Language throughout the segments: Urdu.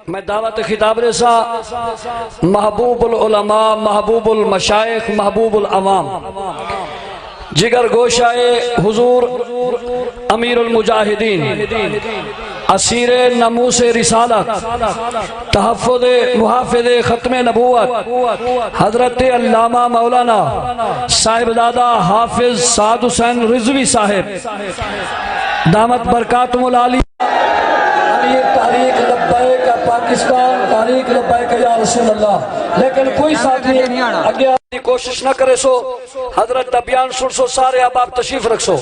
میں دعوت خطاب رسا محبوب العلماء محبوب المشائخ محبوب العوام جگر گوشائے حضور امیر المجاہدین اسیر ناموس رسالت تحفظ محافظ ختم نبوت حضرت علامہ مولانا صاحبزادہ حافظ سعد حسین رضوی صاحب دامت برکاتہم العالی تحریک لبیک پاکستان تحریک لبیک یا رسول اللہ لیکن کوئی ساتھی اگے آنے کوشش نہ کرے سو حضرت دا بیان سن سو سارے احباب تشریف رکھ سو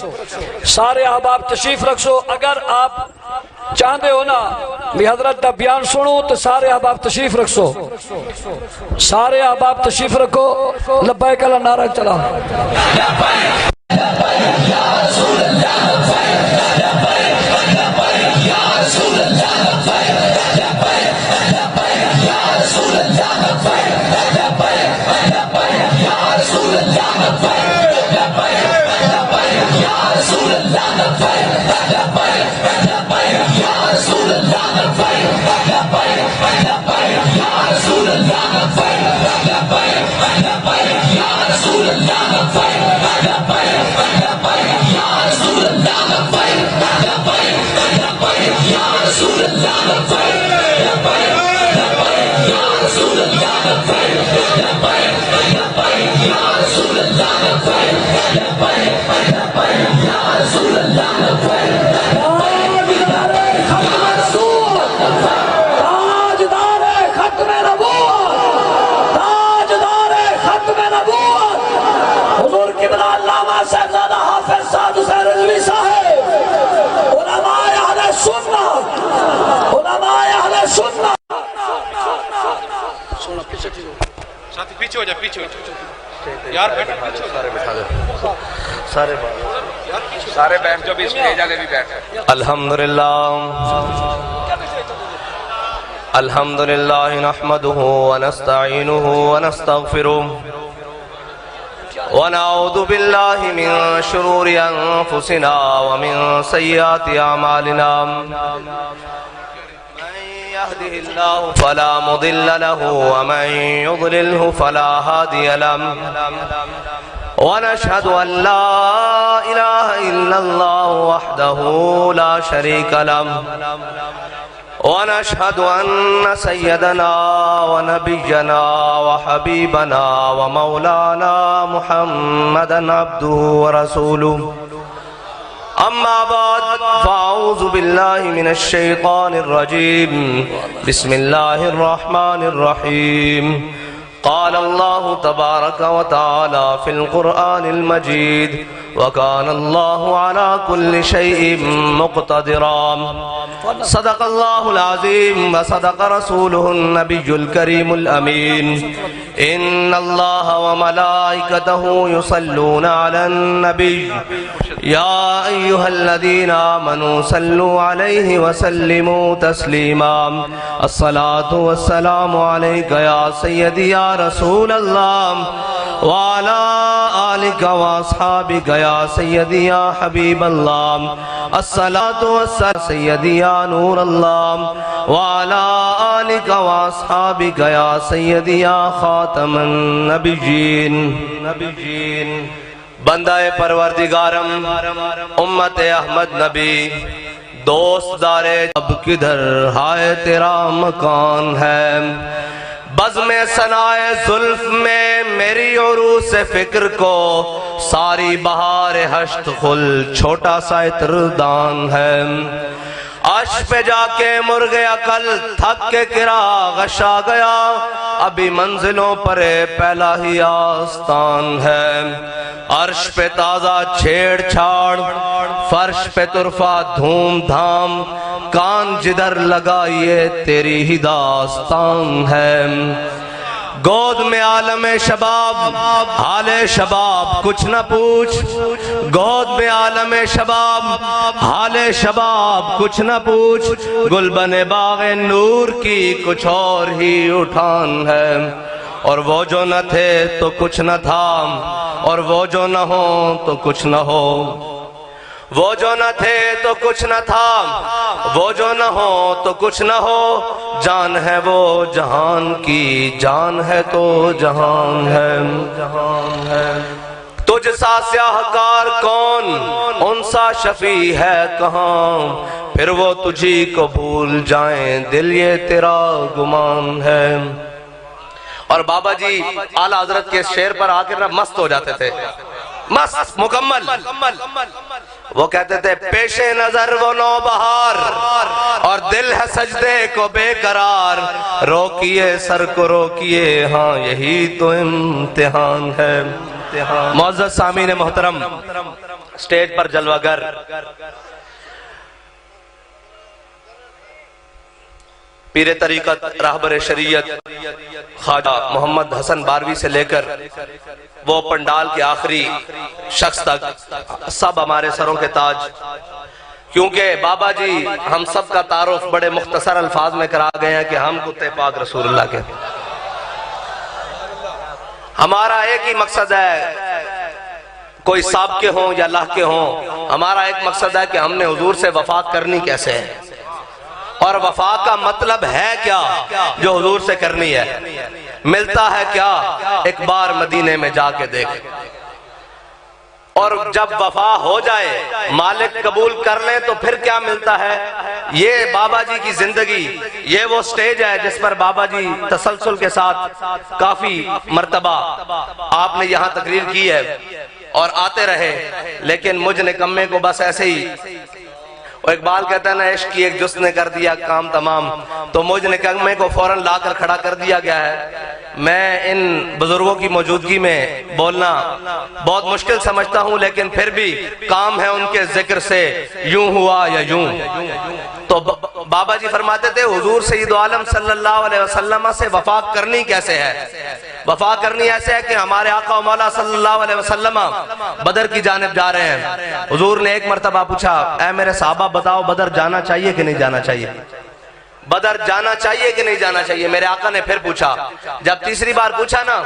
سارے احباب تشریف رکھ سو اگر آپ چاہتے ہو نا بھی حضرت دا بیان سنو تو سارے احباب تشریف رکھ سو سارے احباب تشریف رکھو لبیک اللہ نعرہ چلا پیچھے ہو جائے پیچھے ہو جائے یار سارے بٹھا دے سارے بیٹھ جو بھی اسٹیج آگے بھی بیٹھ الحمدللہ نحمده ونستعینه ونستغفره ونعوذ باللہ من شرور انفسنا ومن سیئات اعمالنا يهده الله فلا مضل له ومن يضلله فلا هادي له ونشهد أن لا إله إلا الله وحده لا شريك له ونشهد أن سيدنا ونبينا وحبيبنا ومولانا محمدا عبده ورسوله أما بعد فأعوذ بالله من الشيطان الرجيم بسم الله الرحمن الرحيم قال الله تبارك وتعالى في القرآن المجيد وكان الله على كل شيء مقتدرا صدق الله العظيم وصدق رسوله النبي الكريم الأمين إن الله وملائكته يصلون على النبي يا أيها الذين آمنوا صلوا عليه وسلموا تسليما الصلاة والسلام عليك يا سيدي يا رسول الله وعلى آلك وأصحابك يا سيدي يا حبيب الله الصلاة والسلام سيدي يا نور الله وعلى آلك وأصحابك يا سيدي يا خاتم النبيين بندہ پروردگارم امت احمد نبی دوست دارے اب کدھر ہائے تیرا مکان ہے بزم ثنائے زلف میں میری عروس فکر کو ساری بہار ہشت خل چھوٹا سا عطردان ہے عرش پہ جا کے مرغ عقل تھک کے کرا غشا گیا ابھی منزلوں پر پہلا ہی آستان ہے عرش پہ تازہ چھیڑ چھاڑ فرش پہ طرفہ دھوم دھام کان جدھر لگائیے تیری ہی داستان ہے گود میں عالم شباب حال شباب کچھ نہ پوچھ گود میں عالم شباب حال شباب کچھ نہ پوچھ گلبن باغ نور کی کچھ اور ہی اٹھان ہے اور وہ جو نہ تھے تو کچھ نہ تھا اور وہ جو نہ ہو تو کچھ نہ ہو وہ جو نہ تھے تو کچھ نہ تھا، وہ جو نہ ہو تو کچھ نہ ہو، جان ہے وہ جہان کی، جان ہے تو جہان ہے، جہان ہے۔ تجھ سا سیاہ کار کون، ان سا شفیع ہے کہاں، پھر وہ تجھی کو بھول جائیں دل یہ تیرا گمان ہے۔ اور بابا جی اعلیٰ حضرت کے شعر پر آ کر مست ہو جاتے تھے، مست مکمل۔ وہ کہتے تھے پیش نظر وہ نوبہار اور دل ہے سجدے کو بے قرار، روکیے سر کو روکیے، ہاں یہی تو امتحان ہے۔ معزز سامعین محترم، سٹیج پر جلوہ گر پیر طریقت راہبر شریعت خواجہ محمد حسن باروی سے لے کر وہ پنڈال کے آخری شخص تک سب ہمارے سروں کے تاج، کیونکہ بابا جی ہم سب کا تعارف بڑے مختصر الفاظ میں کرا گئے ہیں کہ ہم کتے پاک رسول اللہ کے، ہمارا ایک ہی مقصد ہے، کوئی سابقے ہوں یا لاحقے ہوں، ہمارا ایک مقصد ہے کہ ہم نے حضور سے وفا کرنی کیسے ہے، اور وفا کا مطلب ہے کیا جو حضور سے کرنی ہے، ملتا ہے کیا ایک بار مدینے میں جا کے دیکھ، اور جب وفا ہو جائے مالک قبول کر لیں تو پھر کیا ملتا ہے۔ یہ بابا جی کی زندگی، یہ وہ سٹیج ہے جس پر بابا جی تسلسل کے ساتھ کافی مرتبہ آپ نے یہاں تقریر کی ہے اور آتے رہے، لیکن مجھ نکمے کو بس ایسے ہی، اقبال کہتا ہے نا عشق کی ایک جس نے کر دیا کام تمام، تو مجھ نکمے کو فوراً لا کر کھڑا کر دیا گیا ہے۔ میں ان بزرگوں کی موجودگی میں بولنا بہت مشکل سمجھتا ہوں، لیکن پھر بھی کام ہے ان کے ذکر سے، یوں ہوا یا یوں۔ تو بابا جی فرماتے تھے حضور سید عالم صلی اللہ علیہ وسلم سے وفا کرنی کیسے ہے، وفا کرنی ایسے ہے کہ ہمارے آقا و مولا صلی اللہ علیہ وسلم بدر کی جانب جا رہے ہیں۔ حضور نے ایک مرتبہ پوچھا اے میرے صحابہ بتاؤ بدر جانا چاہیے کہ نہیں جانا چاہیے، بدر جانا چاہیے کہ نہیں جانا چاہیے۔ میرے آقا نے پھر پوچھا، جب تیسری بار پوچھا نا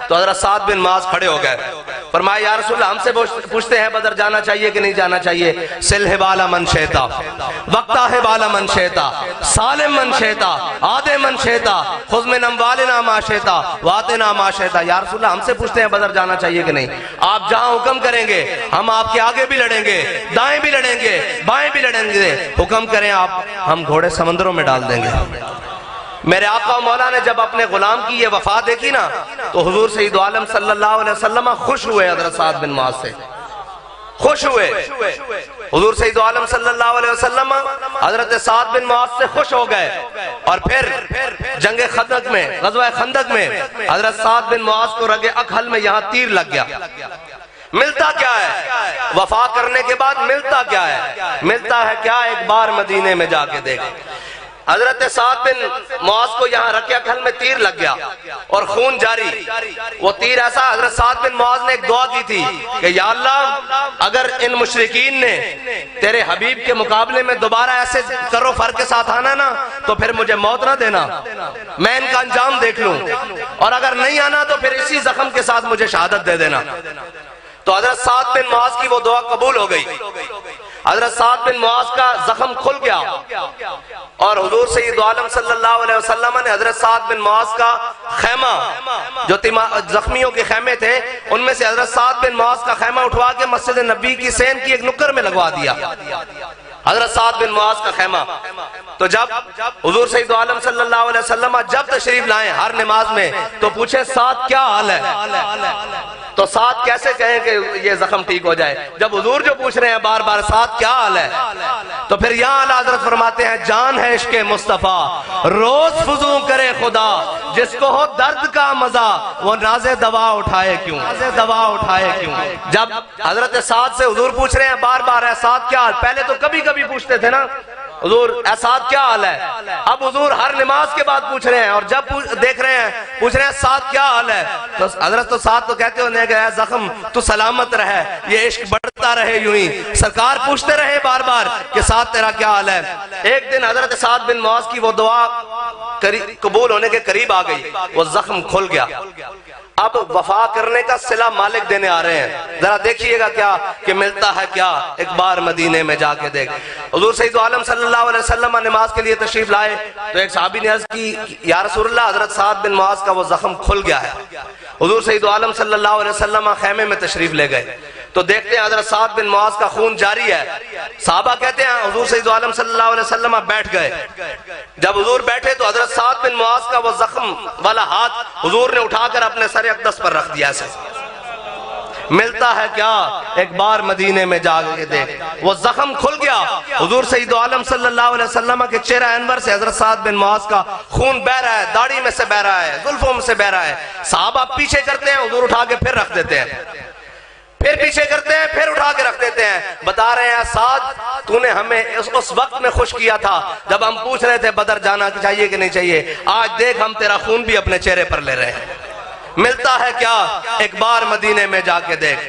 تو حضرت سعد بن معاذ کھڑے ہو گئے، فرمایا یا رسول اللہ ہم سے پوچھتے ہیں بدر جانا چاہیے کہ نہیں جانا چاہیے، سلح بالا من شیتا وقتا ہے بالا من شیتا سالم من شیتا آدے من شیتا خذ من اموالنا ما شیتا واتنا ما شیتا۔ یا رسول اللہ ہم سے پوچھتے ہیں بدر جانا چاہیے کہ نہیں، آپ جہاں حکم کریں گے ہم آپ کے آگے بھی لڑیں گے، دائیں بھی لڑیں گے، بائیں بھی لڑیں گے، حکم کریں آپ ہم گھوڑے سمندروں میں ڈال دیں گے۔ میرے آقا و مولا نے جب اپنے غلام کی یہ وفا دیکھی نا تو حضور سید عالم صلی اللہ علیہ وسلم خوش ہوئے، حضرت سعد بن معاذ سے خوش ہوئے۔ حضور سید عالم صلی اللہ علیہ وسلم حضرت سعد بن معاذ سے خوش ہو گئے، اور پھر جنگ خندق میں، غزوہ خندق میں حضرت سعد بن معاذ کو رگ اکحل میں یہاں تیر لگ گیا۔ ملتا کیا ہے وفا کرنے کے بعد، ملتا کیا ہے، ملتا ہے کیا ایک بار مدینے میں جا کے دیکھ۔ حضرت سعد بن معاذ کو یہاں رقیہ کھل میں تیر لگ گیا اور خون جاری، وہ تیر ایسا، حضرت سعد بن معاذ نے ایک دعا کی تھی کہ یا اللہ اگر ان مشرکین نے تیرے حبیب کے مقابلے میں دوبارہ ایسے کرو فر کے ساتھ آنا نا تو پھر مجھے موت نہ دینا، میں ان کا انجام دیکھ لوں، اور اگر نہیں آنا تو پھر اسی زخم کے ساتھ مجھے شہادت دے دینا۔ تو حضرت سعد بن معاذ کی وہ دعا قبول ہو گئی، حضرت سعد بن معاذ کا زخم کھل گیا، اور حضور سید عالم صلی اللہ علیہ وسلم نے حضرت سعد بن معاذ کا خیمہ، جو زخمیوں کے خیمے تھے ان میں سے حضرت سعد بن معاذ کا خیمہ اٹھوا کے مسجد نبی کی سین کی ایک نکر میں لگوا دیا، حضرت سعد بن معاذ کا خیمہ۔ تو جب حضور سید عالم صلی اللہ علیہ وسلم جب تشریف لائیں ہر نماز میں تو پوچھیں سعد کیا حال ہے، تو سعد کیسے کہیں کہ یہ زخم ٹھیک ہو جائے جب حضور جو پوچھ رہے ہیں بار بار سعد کیا حال ہے۔ تو پھر یہاں اعلیٰ حضرت فرماتے ہیں جان ہے عشق مصطفیٰ روز فضوں کرے خدا، جس کو ہو درد کا مزہ وہ ناز دوا اٹھائے کیوں، ناز دوا اٹھائے کیوں۔ جب حضرت سعد سے حضور پوچھ رہے ہیں بار بار ہے سعد کیا حال، پہلے تو کبھی کبھی پوچھتے تھے نا حضور اے سعد کیا حال ہے، اب حضور ہر نماز کے بعد پوچھ رہے ہیں، اور جب دیکھ رہے ہیں پوچھ رہے ہیں سعد کیا حال ہے، تو حضرت تو سعد تو کہتے ہونے کہ اے زخم تو سلامت رہے، یہ عشق بڑھتا رہے یوں ہی۔ سرکار پوچھتے رہے بار بار کہ سعد تیرا کیا حال ہے۔ ایک دن حضرت سعد بن معاذ کی وہ دعا قبول ہونے کے قریب آ گئی، وہ زخم کھل گیا، اب وفا کرنے کا صلہ مالک دینے آ رہے ہیں. ذرا دیکھیے گا کیا کہ ملتا ہے کیا. ایک بار مدینے میں جا کے دیکھ. حضور سید عالم صلی اللہ علیہ وسلم نماز کے لیے تشریف لائے تو ایک صحابی نے عرض کی یا رسول اللہ حضرت سعد بن معاذ کا وہ زخم کھل گیا ہے. حضور سید عالم صلی اللہ علیہ وسلم خیمے میں تشریف لے گئے تو دیکھتے ہیں حضرت سعد بن معاذ کا خون جاری ہے. صحابہ کہتے ہیں حضور سید عالم صلی اللہ علیہ وسلم بیٹھ گئے. جب حضور بیٹھے تو حضرت سعد بن معاذ کا وہ زخم والا ہاتھ حضور نے اٹھا کر اپنے سر اقدس پر رکھ دیا. ایسے ملتا ہے کیا. ایک بار مدینے میں جا کے دیکھ وہ زخم کھل گیا. حضور سید عالم صلی اللہ علیہ وسلم کے چہرہ انور سے حضرت سعد بن معاذ کا خون بہ رہا ہے, داڑھی میں سے بہ رہا ہے, زلفوں میں سے بہ رہا ہے. صحابہ پیچھے کرتے ہیں, حضور اٹھا کے پھر رکھ دیتے ہیں, پھر پیچھے کرتے ہیں, پھر اٹھا کے رکھ دیتے ہیں. بتا رہے ہیں سعد تو نے ہمیں اس وقت میں خوش کیا تھا جب ہم پوچھ رہے تھے بدر جانا چاہیے کہ نہیں چاہیے. آج دیکھ ہم تیرا خون بھی اپنے چہرے پر لے رہے ہیں. ملتا ہے کیا. ایک بار مدینے میں جا کے دیکھ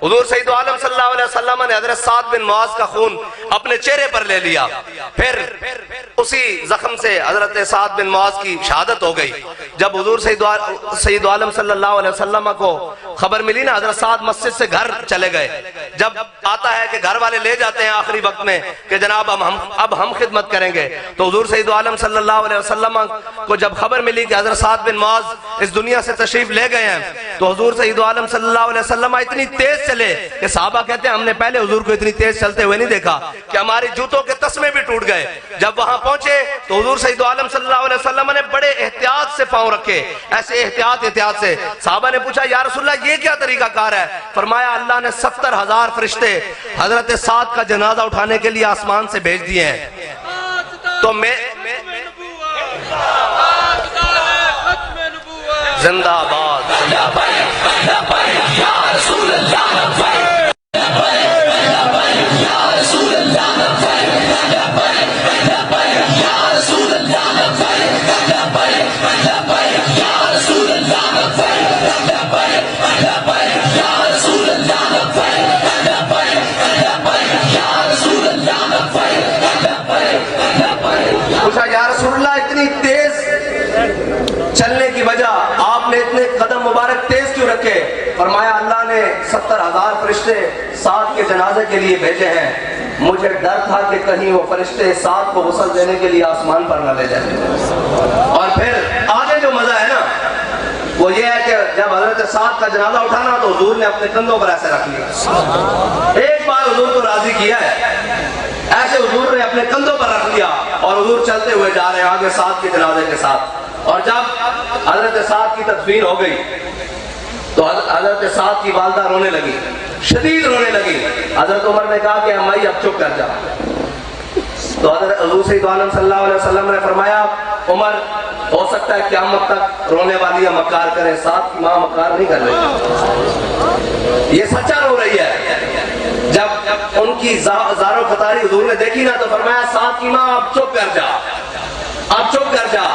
حضور سید عالم صلی اللہ علیہ وسلم نے حضرت سعد بن معاذ کا خون اپنے چہرے پر لے لیا. پھر اسی زخم سے حضرت سعد بن معاذ کی شہادت ہو گئی. جب حضور سید عالم صلی اللہ علیہ وسلم کو خبر ملی نا, حضرت سعد مسجد سے گھر چلے گئے. جب آتا ہے کہ گھر والے لے جاتے ہیں آخری وقت میں کہ جناب اب ہم خدمت کریں گے, تو حضور سید عالم صلی اللہ علیہ وسلم کو جب خبر ملی کہ حضرت سعد بن معاذ اس دنیا سے تشریف لے گئے ہیں تو حضور سید عالم صلی اللہ علیہ وسلم اتنی تیز چلے کہ صحابہ کہتے ہیں ہم نے پہلے حضور کو اتنی تیز چلتے ہوئے نہیں دیکھا کہ ہمارے جوتوں کے تسمے بھی ٹوٹ گئے. جب وہاں پہنچے تو حضور سید عالم صلی اللہ علیہ وسلم نے بڑے احتیاط سے پاؤں رکھے, ایسے احتیاط سے. صحابہ نے پوچھا یا رسول اللہ یہ کیا طریقہ کار ہے؟ فرمایا اللہ نے 70,000 فرشتے حضرت سعد کا جنازہ اٹھانے کے لیے آسمان سے بھیج دیے ہیں. تو میں زندہ باد پوچھا یا رسول اللہ اتنی تیز چلنے کی وجہ آپ نے اتنے قدم مبارک تیز کیوں رکھے؟ فرمایا اللہ نے 70,000 فرشتے سعد کے جنازے کے لیے بھیجے ہیں. مجھے ڈر تھا کہ کہیں وہ فرشتے سعد کو غسل دینے کے لیے آسمان پر نہ لے جائیں. اور پھر آگے جو مزہ ہے نا وہ یہ ہے کہ جب حضرت سعد کا جنازہ اٹھانا تو حضور نے اپنے کندھوں پر ایسے رکھ لیا. ایک بار حضور کو راضی کیا ہے, ایسے حضور نے اپنے کندھوں پر رکھ لیا اور حضور چلتے ہوئے جا رہے ہیں آگے سعد کے جنازے کے ساتھ. اور جب حضرت سعد کی تدفین ہو گئی تو حضرت سعد کی والدہ رونے لگی, شدید رونے لگی. حضرت عمر نے کہا کہ امائی اب چپ کر جا. تو حضرت حضور سید عالم صلی اللہ علیہ وسلم نے فرمایا عمر ہو سکتا ہے قیامت تک رونے والیاں مکار کریں, سعد کی ماں مکار نہیں کر رہی, یہ سچا رو رہی ہے. جب ان کی زارو خطاری حضور نے دیکھی نا تو فرمایا سعد کی ماں اب چپ کر جا, اب چپ کر جا.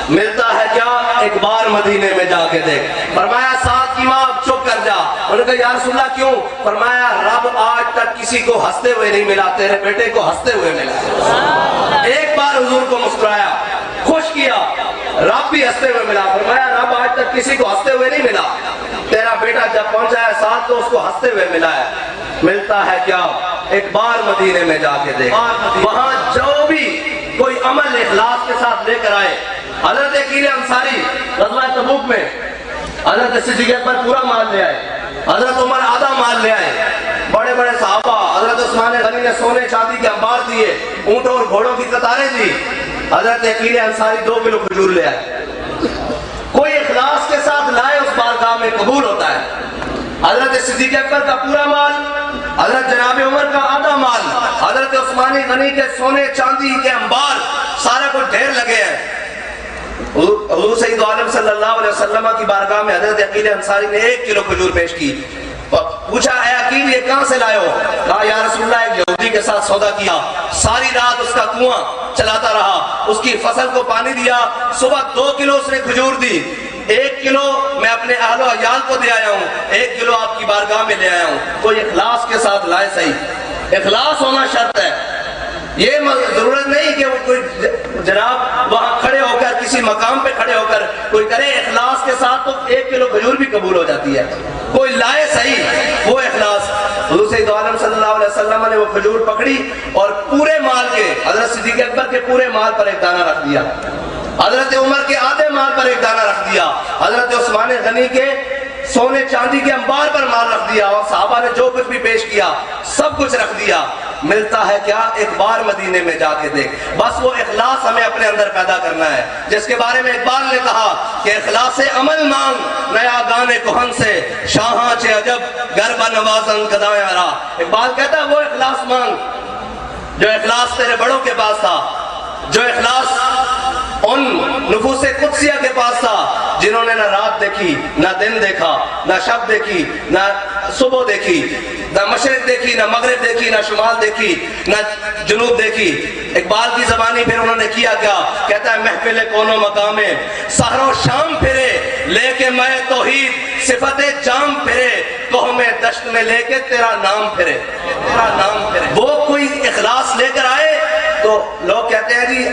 ملتا ہے کیا. ایک بار مدینے میں جا کے دیکھ. فرمایا سعد کی ماں اب چپ کر جا. انہوں نے کہا یا رسول اللہ کیوں؟ فرمایا رب آج تک کسی کو ہنستے ہوئے نہیں ملا, تیرے بیٹے کو ہنستے ہوئے ملا. ایک بار حضور کو مسکرایا, خوش کیا, رب بھی ہنستے ہوئے ملا. فرمایا رب آج تک کسی کو ہنستے ہوئے نہیں ملا, تیرا بیٹا جب پہنچا ہے ساتھ تو اس کو ہنستے ہوئے ملا ہے. ملتا ہے کیا. ایک بار مدینے میں جا کے دیکھ, وہاں جو بھی کوئی عمل اخلاص کے ساتھ لے کر آئے. حضرت عقیل انصاری غزوہ تبوک میں حضرت صدیق اکبر پورا مال لے آئے, حضرت عمر آدھا مال لے آئے, بڑے بڑے صحابہ حضرت عثمان غنی نے سونے چاندی کے انبار دیے, اونٹوں اور گھوڑوں کی قطاریں دی. حضرت عقیل انصاری 2 کلو کھجور لے آئے. کوئی اخلاص کے ساتھ لائے اس بارگاہ میں قبول ہوتا ہے. حضرت صدیق اکبر کا پورا مال, حضرت جناب عمر کا آدھا مال, حضرت عثمان غنی کے سونے چاندی کے انبار, سارا کچھ ڈھیر لگے ہیں. حضور سید عالم صلی اللہ علیہ وسلم کی بارگاہ میں حضرت عقیل انصاری نے 1 کلو کھجور پیش کی. پوچھا اے عقیل یہ کہاں سے لائے ہو؟ کہا یا رسول اللہ ایک یہودی کے ساتھ سودا کیا, ساری رات اس کا کنواں چلاتا رہا, اس کی فصل کو پانی دیا, صبح 2 کلو اس نے کھجور دی, 1 کلو میں اپنے اہل و عیال کو دے آیا ہوں, 1 کلو آپ کی بارگاہ میں لے آیا ہوں. کوئی اخلاص کے ساتھ لائے. صحیح اخلاص ہونا شرط ہے. یہ ضرورت نہیں کہ وہ کوئی جناب وہاں کھڑے ہو کر کسی کسی مقام پہ کھڑے ہو کر کوئی کرے اخلاص کے ساتھ تو 1 کلو کھجور بھی قبول ہو جاتی ہے. کوئی لائے صحیح وہ اخلاص. حضور سید عالم صلی اللہ علیہ وسلم نے وہ کھجور پکڑی اور پورے مال کے حضرت صدیق اکبر کے پورے مال پر ایک دانہ رکھ دیا, حضرت عمر کے آدھے مال پر ایک دانہ رکھ دیا, حضرت عثمان غنی کے سونے چاندی کے انبار پر مال رکھ دیا, اور صحابہ نے جو کچھ بھی پیش کیا سب کچھ رکھ دیا. ملتا ہے کیا؟ ایک بار مدینے میں جا کے دیکھ. بس وہ اخلاص ہمیں اپنے اندر پیدا کرنا ہے, جس کے بارے میں اقبال نے کہا کہ اخلاص عمل مانگ نیا گانے کہن سے شاہاں چے عجب گربہ نوازن کدائیں آرا. اقبال کہتا ہے وہ اخلاص مانگ جو اخلاص تیرے بڑوں کے پاس تھا, جو اخلاص ان نفوس قدسیہ کے پاس تھا جنہوں نے نہ رات دیکھی, نہ دن دیکھا, نہ شب دیکھی, نہ صبح دیکھی, نہ مشرق دیکھی, نہ مغرب دیکھی, نہ شمال دیکھی, نہ جنوب دیکھی. اقبال کی زبانی پھر انہوں نے کیا کیا؟ کہتا ہے محفل کونو مقامے سحر و شام پھرے لے کے میں توحید صفت جام پھرے کوہ میں دشت میں لے کے تیرا نام پھرے, تیرا نام پھرے. وہ کوئی اخلاص لے کر آئے تو لوگ کہتے ہیں جی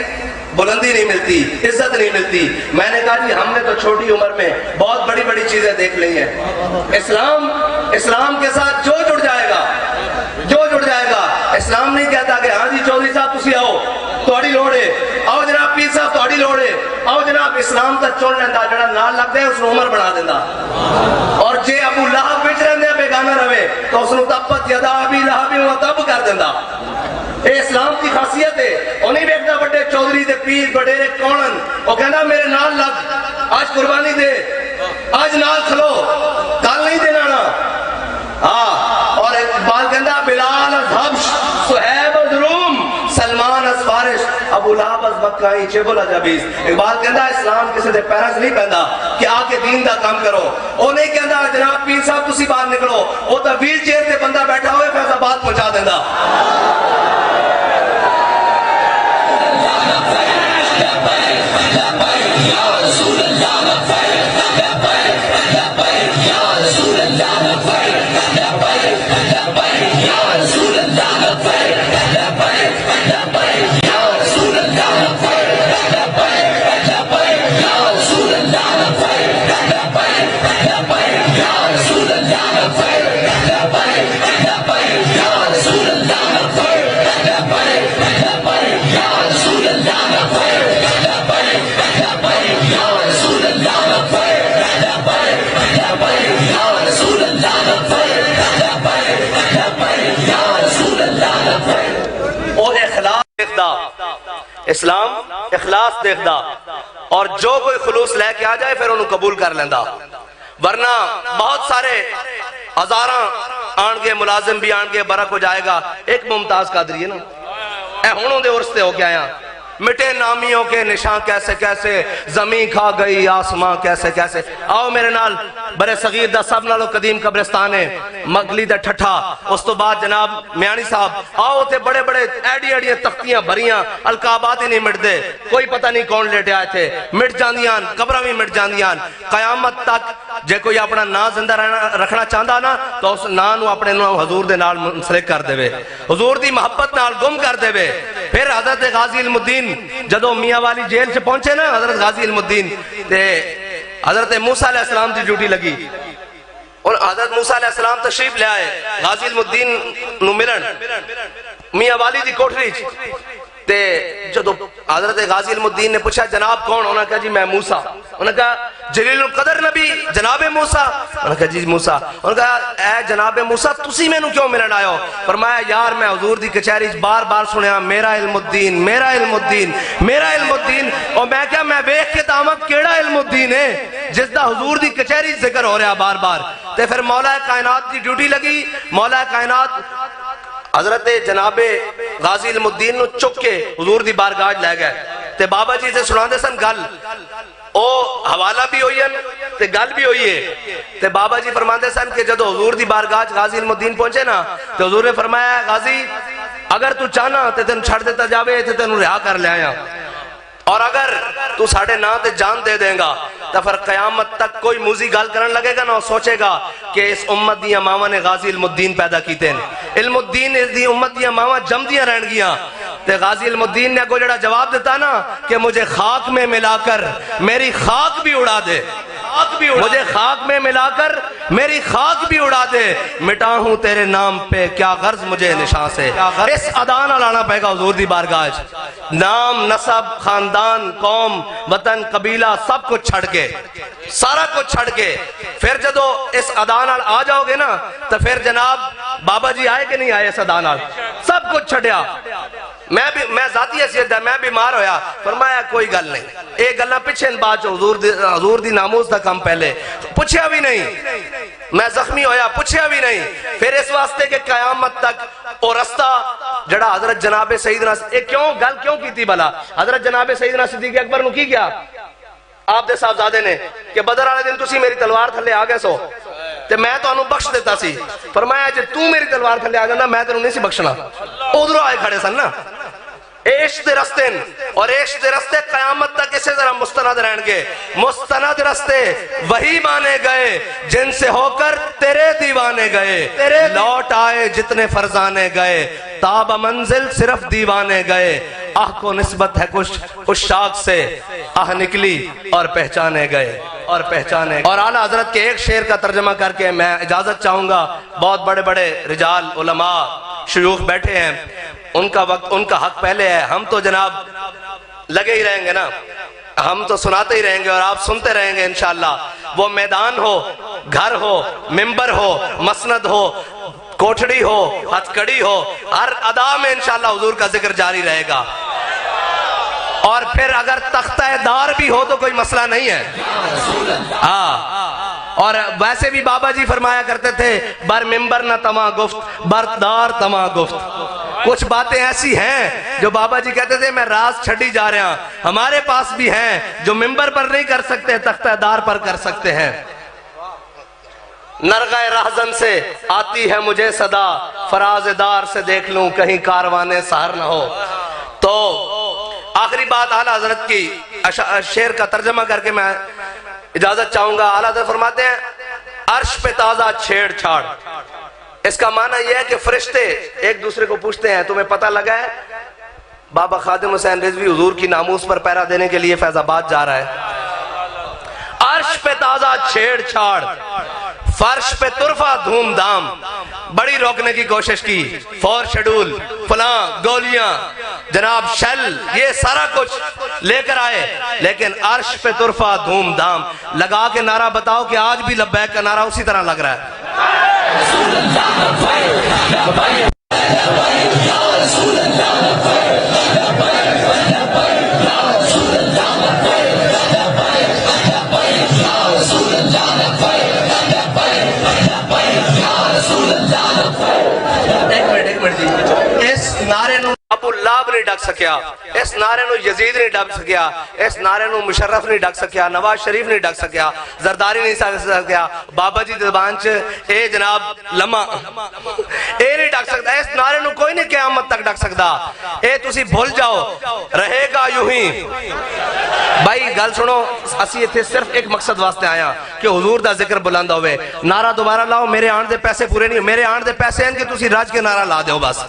بلندی نہیں ملتی, عزت نہیں ملتی. میں نے کہا جی ہم نے تو چھوٹی عمر میں بہت بڑی بڑی چیزیں دیکھ لی ہیں. اسلام کے ساتھ جو جڑ جائے گا, جو جڑ جائے گا. اسلام نہیں کہتا کہ ہاں جی چودھری صاحب تسی آؤ تہاڈی لوڑ ہے, آؤ جناب پیر صاحب تہاڈی لوڑ ہے, آؤ جناب. اسلام تا چن لینا جڑا نال لگتا ہے اس عمر بنا دینا, اور جے ابو لہب وچ رہندے بیگانہ رہے تو اس تبت یدا ابی لہب و تب کر دینا. اے اسلام کی خاصیت ہے. وہ نہیں ویکھدا بڑے چودھری دے پیر بڑیرے کونن, وہ کہندا میرے نال لگ, آج قربانی دے, آج نال کھلو, کل نہیں دینا نا. ہاں, اور اقبال کہندا بلال از حبش صہیب از روم سلمان از فارس ابو لہب از مکہ چبل از عبیس. اقبال کہندا اسلام کسی دے پیراں نہیں پیندا کہ آ کے دین دا کام کرو. وہ نہیں کہندا جناب پیر صاحب تسی باہر نکلو, وہ تو ویل چیئر تے بندہ بیٹھا ہوئے فیض آباد پہنچا دیندا. اسلام اخلاص دیکھدا, اور جو کوئی خلوص لے کے آ جائے پھر انہوں قبول کر لیندا. ورنہ بہت سارے ہزاراں آن گے, ملازم بھی آن گے, برک ہو جائے گا. ایک ممتاز قادری ہے نا, اے ہونوں دے ورستے ہو کے آیا, مٹے نامیوں کے نشان کیسے کیسے, زمین کھا گئی آسمان کیسے کیسے. آؤ میرے نال برے صغیر دا سب نالو قدیم قبرستان ہے مگلی دا ٹھٹھا. اس تو بعد جناب میانی صاحب آؤ تے بڑے بڑے ایڈی ایڈی تختیاں بھریاں, القابات ہی نہیں مٹ دے, کوئی پتہ نہیں کون لیٹے آئے تھے, مٹ جاندیاں, قبرہ بھی مٹ جاندیاں. قیامت تک جے کوئی اپنا نا زندہ رکھنا چاہتا نا تو اس نا نو اپنے نو حضور دے نال منسلک کر دے وے, حضور دی محبت نال گم کر دے وے. پھر حضرت غازی علم الدین جدو میاں والی جیل سے پہنچے نا, حضرت غازی علم الدین تے حضرت موسیٰ علیہ السلام دی ڈیوٹی لگی, اور حضرت موسیٰ علیہ السلام تشریف لے آئے غازی علم الدین نو ملن میاں والی دی کوٹری. تے جدو حضرت غازی علم الدین نے پوچھا جناب کون, انہوں نے کہا جی میں موسیٰ. انہوں نے کہا جلیل القدر نبی جناب موسیٰ. انہوں نے کہا جی موسیٰ. انہوں نے کہا اے جناب موسیٰ تسی میں نو کیوں ملن آئے ہو؟ فرمایا یار میں حضور دی کچہری بار بار سنیا میرا علم الدین, میرا علم الدین, میرا علم الدین. اور میں کیا میں بیخ کے دامت کیڑا علم الدین ہے جس دا حضور دی کچہری ذکر ہو رہا بار بار. تے پھر مولا کائنات دی ڈیوٹی لگی. مولا کائنات حضرت جناب غازی علم الدین نو چک کے حضور دی بارگاہ لے گئے. تے بابا جی سے سناندے سن گل, او حوالہ بھی ہوئی ہے تے گل بھی ہوئی ہے. تے بابا جی فرماندے سن کہ جدو حضور دی بارگاہ غازی علم الدین پہنچے نا تے حضور نے فرمایا غازی اگر تو چاہنا تے تینوں چھڑ دیتا جاوے تے تینوں رہا کر لے آیا, اور اگر تو ساڑھے نا تے جان دے دیں گا تو پھر قیامت تک کوئی موزی گال کرن لگے گا نا وہ سوچے گا کہ اس امت دیا ماما نے غازی علم الدین پیدا کیتے ہیں. علم الدین اس دی امت دیا ماما جم دیا رہن گیا. تے غازی علم الدین نے کو جڑا جواب دیتا نا کہ مجھے خاک میں ملا کر میری خاک بھی اڑا دے، مجھے خاک میں ملا کر میری خاک بھی اڑا دے، مٹا ہوں تیرے نام پہ کیا غرض مجھے نشان سے۔ اس ادانا لانا پائے گا حضور دی بارگاہ، نام، نسب، خاندان، قوم، وطن، قبیلہ سب کچھ چھڑ کے، سارا کچھ چھڑ کے پھر جدو اس ادانال آ جاؤ گے نا تو پھر جناب بابا جی آئے کہ نہیں آئے اس ادانال، سب کچھ چھڑیا۔ میں ذاتی حیثیت ہے، میں بیمار ہویا، فرمایا کوئی گل نہیں، ایک گلنا پیچھے ان بات جو حضور دی ناموز تھا کم پہلے پوچھیا بھی نہیں، میں زخمی ہویا پوچھیا بھی نہیں، پھر اس واسطے کہ قیامت تک اور رستہ جڑا حضرت جناب سیدنا گل کیوں کی تھی بلا، حضرت جناب سیدنا صدیق اکبر نو کی کیا آپ دے صاحبزادے نے کہ بدر والے دن تسی میری تلوار تھلے آ گئے سو تے میں تو انہوں بخش دیتا سی، فرمایا جے تو میری تلوار تھلے آ جانا میں تینوں نہیں سی بخشنا، ادھروں آئے کھڑے سن نا۔ عشق دے رستے اور عشق دے رستے قیامت تک اسے ذرا مستند رہن گے، مستند رستے وہی مانے گئے جن سے ہو کر تیرے دیوانے گئے، لوٹ آئے جتنے فرزانے گئے، تاب منزل صرف دیوانے گئے، آہ کو نسبت ہے کچھ اس شاک سے، آہ نکلی اور پہچانے گئے اور پہچانے گئے۔ اور اعلیٰ حضرت کے ایک شعر کا ترجمہ کر کے میں اجازت چاہوں گا، بہت بڑے بڑے رجال علماء شیوخ بیٹھے ہیں، ان کا وقت ان کا حق پہلے ہے، ہم تو جناب لگے ہی رہیں گے نا، ہم تو سناتے ہی رہیں گے اور آپ سنتے رہیں گے انشاءاللہ۔ وہ میدان ہو، گھر ہو، ممبر ہو، مسند ہو، کوٹھڑی ہو، ہتھ کڑی ہو، ہر ادا میں انشاءاللہ حضور کا ذکر جاری رہے گا۔ اور پھر اگر تختہ دار بھی ہو تو کوئی مسئلہ نہیں ہے، اور ویسے بھی بابا جی فرمایا کرتے تھے بر ممبر نہ تما گفت بر دار تما گفت۔ کچھ باتیں ایسی ہیں جو بابا جی کہتے تھے میں راز چھڑی جا رہا ہوں، ہمارے پاس بھی ہیں جو ممبر پر نہیں کر سکتے تختہ دار پر کر سکتے ہیں۔ نرغہ رہزن سے آتی ہے مجھے صدا، فراز دار سے دیکھ لوں کہیں کاروانے سہر نہ ہو۔ تو آخری بات اعلیٰ حضرت کی شعر کا ترجمہ کر کے میں اجازت چاہوں گا۔ اعلیٰ حضرت فرماتے ہیں عرش پہ تازہ چھیڑ چھاڑ، اس کا معنی یہ ہے کہ فرشتے ایک دوسرے کو پوچھتے ہیں تمہیں پتہ لگا ہے بابا خادم حسین رضوی حضور کی ناموس پر پہرا دینے کے لیے فیض آباد جا رہا ہے۔ عرش پہ تازہ چھیڑ چھاڑ، فرش پہ طرفہ دھوم دھام، بڑی روکنے کی کوشش کی، فور شیڈول، فلاں، گولیاں، جناب شل، یہ سارا کچھ لے کر آئے، لیکن عرش پہ طرفہ دھوم دھام لگا کے نعرہ بتاؤ کہ آج بھی لبیک کا نعرہ اسی طرح لگ رہا ہے۔ اس نعرے نو ابو لاب نہیں ڈک سکیا، اس نعرے نو یزید نہیں ڈک سکیا، اس نعرے نو مشرف نہیں ڈک سکیا، نواز شریف نہیں ڈک سکیا، زرداری نہیں سکیا، بابا جی زبان چ اے جناب لمحہ اے نہیں ڈک سکتا، اس نعرے نو کوئی نہیں قیامت تک ڈک سکتا، اے تسی بھول جاؤ رہے گا یوں ہی۔ بھائی گل سنو، اسی اتھے صرف ایک مقصد واسطے آیا کہ حضور دا ذکر بلند ہوئے، نعرہ دوبارہ لاؤ، میرے آن دے پیسے پورے نہیں، میرے آن دے پیسے ہیں کہ تسی راج کے نعرہ لا دیو بس۔